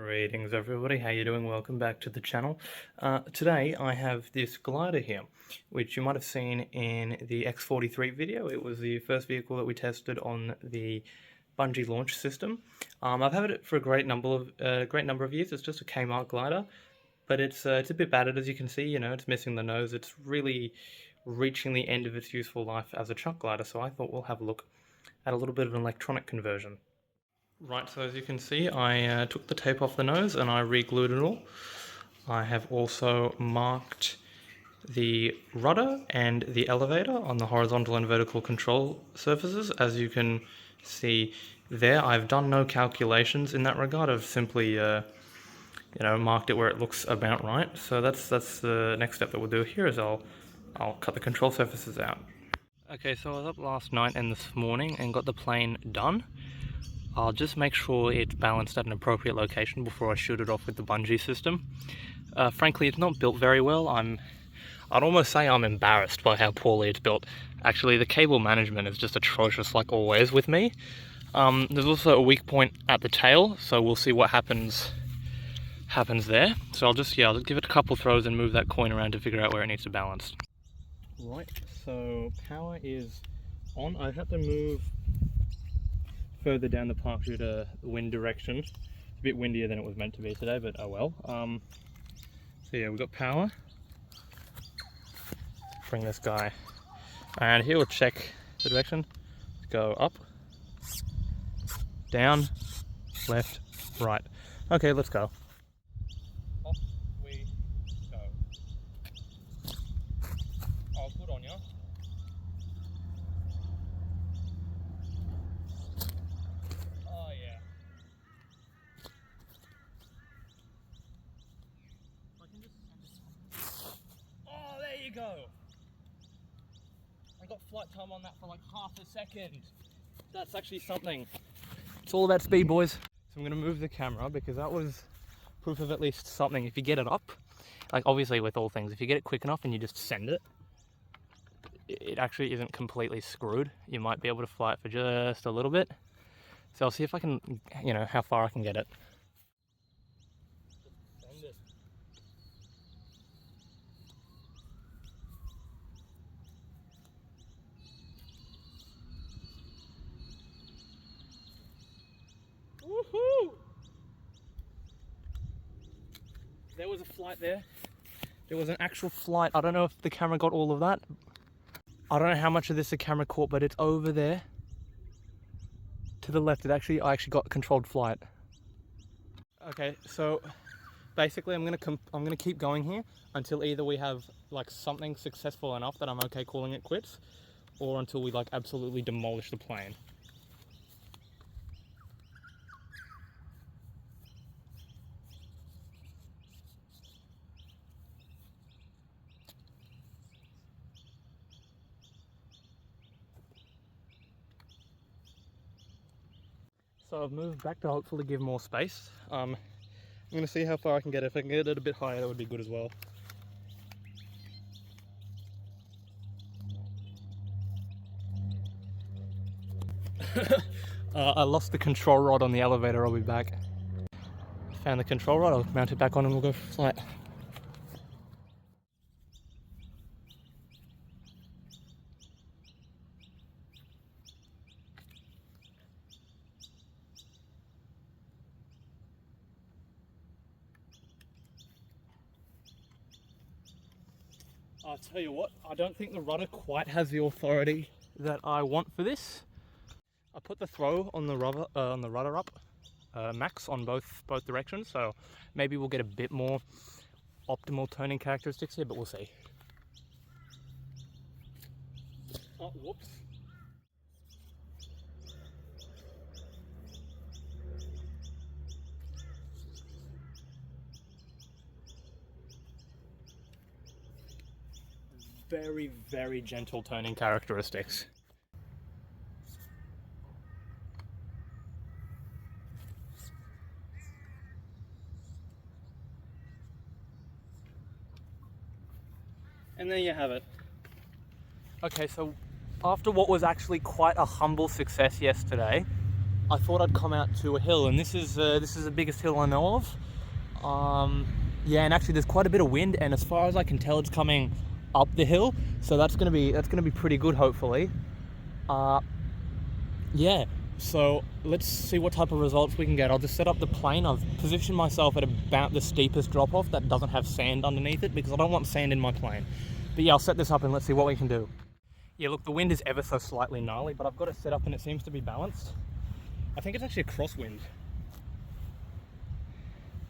Greetings everybody, how you doing? Welcome back to the channel. Today I have this glider here, which you might have seen in the X43 video. It was the first vehicle that we tested on the bungee launch system. I've had it for a great number of years. It's just a Kmart glider, but it's a bit battered, as you can see. You know, it's missing the nose. It's really reaching the end of its useful life as a chuck glider, so I thought we'll have a look at a little bit of an electronic conversion. Right, so as you can see, I took the tape off the nose and I re-glued it all. I have also marked the rudder and the elevator on the horizontal and vertical control surfaces. As you can see there, I've done no calculations in that regard. I've simply marked it where it looks about right. So that's the next step that we'll do here is I'll cut the control surfaces out. Okay, so I was up last night and this morning and got the plane done. I'll just make sure it's balanced at an appropriate location before I shoot it off with the bungee system. Frankly, it's not built very well. I'd almost say I'm embarrassed by how poorly it's built. Actually, the cable management is just atrocious, like always with me. There's also a weak point at the tail, so we'll see what happens there. So I'll just give it a couple throws and move that coin around to figure out where it needs to balance. Right, so power is on. I have to move further down the park due to the wind direction. It's a bit windier than it was meant to be today, but oh well. So yeah, we've got power. Bring this guy and he will check the direction. Go up, down, left, right. Okay, let's go. Off we go. Oh, good on ya. Go. I got flight time on that for like half a second. That's actually something. It's all about speed, boys. So I'm going to move the camera because that was proof of at least something. If you get it up, like obviously with all things, if you get it quick enough and you just send it, it actually isn't completely screwed. You might be able to fly it for just a little bit. So I'll see if I can, how far I can get it. Woohoo! There was a flight there. There was an actual flight. I don't know if the camera got all of that. I don't know how much of this the camera caught, but it's over there to the left. I actually got controlled flight. Okay, so basically I'm gonna keep going here until either we have like something successful enough that I'm okay calling it quits, or until we like absolutely demolish the plane. So I've moved back to hopefully give more space. I'm going to see how far I can get it. If I can get it a bit higher, that would be good as well. I lost the control rod on the elevator. I'll be back. Found the control rod. I'll mount it back on and we'll go for flight. I'll tell you what, I don't think the rudder quite has the authority that I want for this. I put the throw on the rudder up, max on both directions, so maybe we'll get a bit more optimal turning characteristics here, but we'll see. Oh, whoops. Very, very gentle turning characteristics. And there you have it. Okay, so after what was actually quite a humble success yesterday, I thought I'd come out to a hill, and this is the biggest hill I know of. Yeah, and actually there's quite a bit of wind, and as far as I can tell, it's coming up the hill, so that's gonna be pretty good, hopefully. Yeah, so let's see what type of results we can get. I'll just set up the plane. I've positioned myself at about the steepest drop-off that doesn't have sand underneath it, because I don't want sand in my plane. But yeah, I'll set this up and let's see what we can do. Yeah, look, the wind is ever so slightly gnarly, but I've got it set up and it seems to be balanced. I think it's actually a crosswind.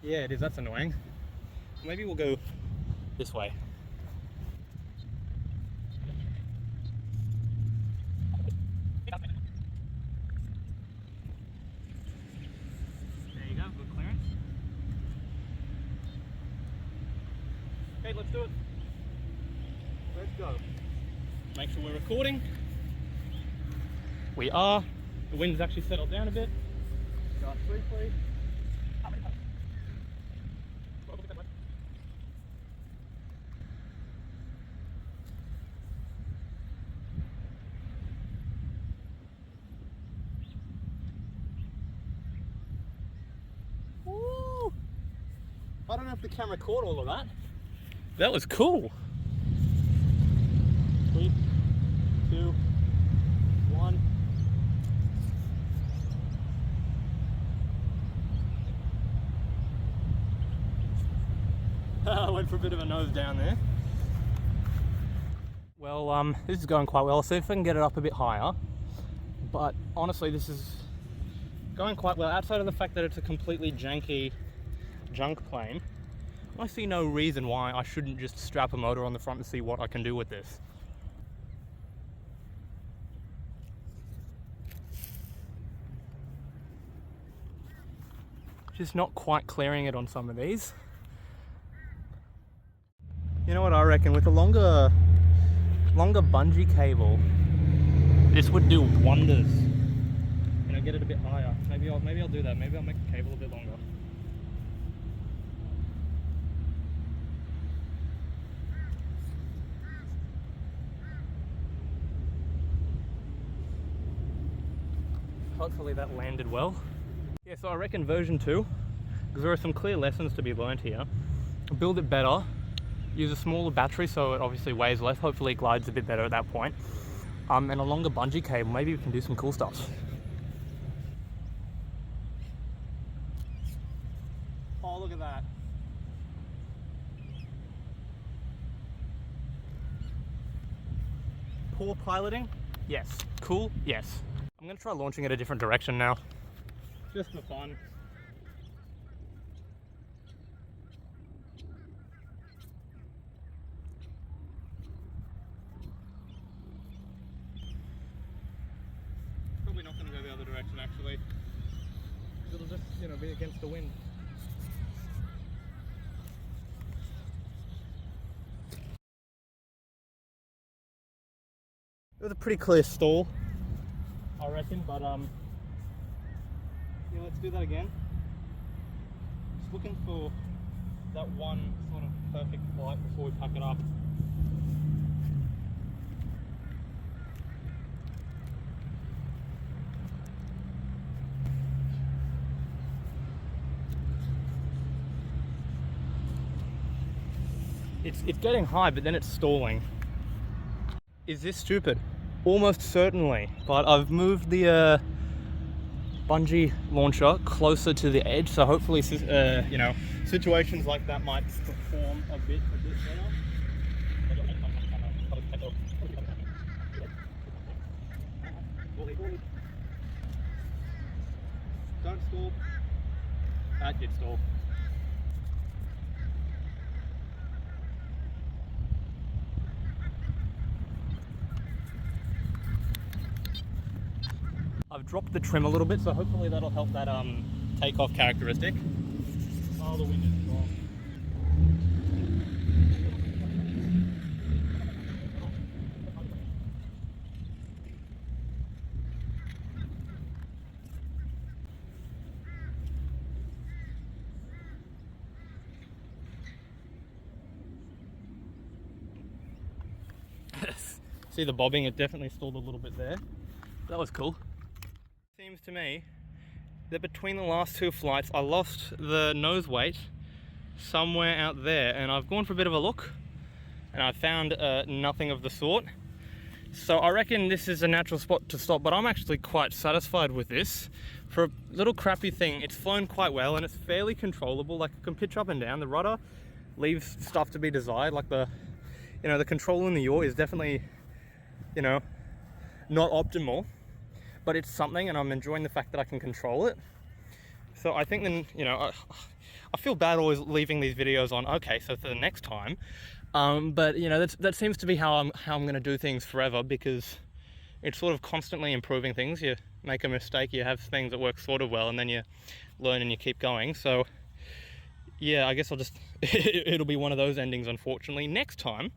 Yeah, it is. That's annoying. Maybe we'll go this way. There you go, good clearance. Okay, let's do it. Let's go. Make sure we're recording. We are. The wind's actually settled down a bit. Start briefly. Woo! I don't know if the camera caught all of that. That was cool. 3, 2, 1. I went for a bit of a nose down there. Well, this is going quite well. I'll see if I can get it up a bit higher. But honestly, this is going quite well. Outside of the fact that it's a completely janky junk plane, I see no reason why I shouldn't just strap a motor on the front and see what I can do with this. Just not quite clearing it on some of these. You know what I reckon? With a longer bungee cable, this would do wonders. You know, get it a bit higher. Maybe I'll do that. Maybe I'll make the cable a bit longer. Hopefully that landed well. Yeah, so I reckon version 2, because there are some clear lessons to be learned here. Build it better. Use a smaller battery so it obviously weighs less. Hopefully it glides a bit better at that point. And a longer bungee cable. Maybe we can do some cool stuff. Oh, look at that. Poor piloting? Yes. Cool? Yes. I'm going to try launching it a different direction now. Just for fun. Probably not going to go the other direction actually. It'll just, you know, be against the wind. It was a pretty clear stall, I reckon, but yeah, let's do that again. Just looking for that one sort of perfect flight before we pack it up. It's getting high, but then it's stalling. Is this stupid? Almost certainly, but I've moved the bungee launcher closer to the edge, so hopefully, you know, situations like that might perform a bit better. Don't stall. That did stall. I've dropped the trim a little bit, so hopefully that'll help that takeoff characteristic. Oh, the wind is strong. See the bobbing? It definitely stalled a little bit there. That was cool. Seems to me that between the last two flights, I lost the nose weight somewhere out there, and I've gone for a bit of a look, and I found nothing of the sort. So I reckon this is a natural spot to stop, but I'm actually quite satisfied with this. For a little crappy thing, it's flown quite well, and it's fairly controllable. Like, I can pitch up and down. The rudder leaves stuff to be desired. Like, the control in the yaw is definitely, not optimal, but it's something, and I'm enjoying the fact that I can control it. So I think then, I feel bad always leaving these videos on, okay, so for the next time. But that seems to be how I'm going to do things forever, because it's sort of constantly improving things. You make a mistake, you have things that work sort of well, and then you learn and you keep going. So yeah, I guess I'll just it'll be one of those endings, unfortunately. Next time,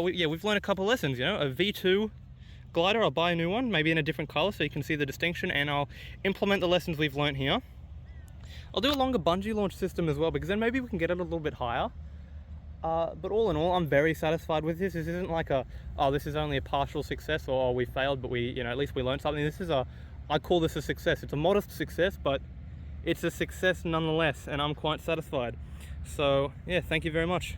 we've learned a couple lessons. A V2 glider, I'll buy a new one, maybe in a different color so you can see the distinction, and I'll implement the lessons we've learned here. I'll do a longer bungee launch system as well, because then maybe we can get it a little bit higher. But all in all, I'm very satisfied with this. This isn't like this is only a partial success, or we failed, but we, at least we learned something. This is I call this a success. It's a modest success, but it's a success nonetheless, and I'm quite satisfied. So yeah, thank you very much.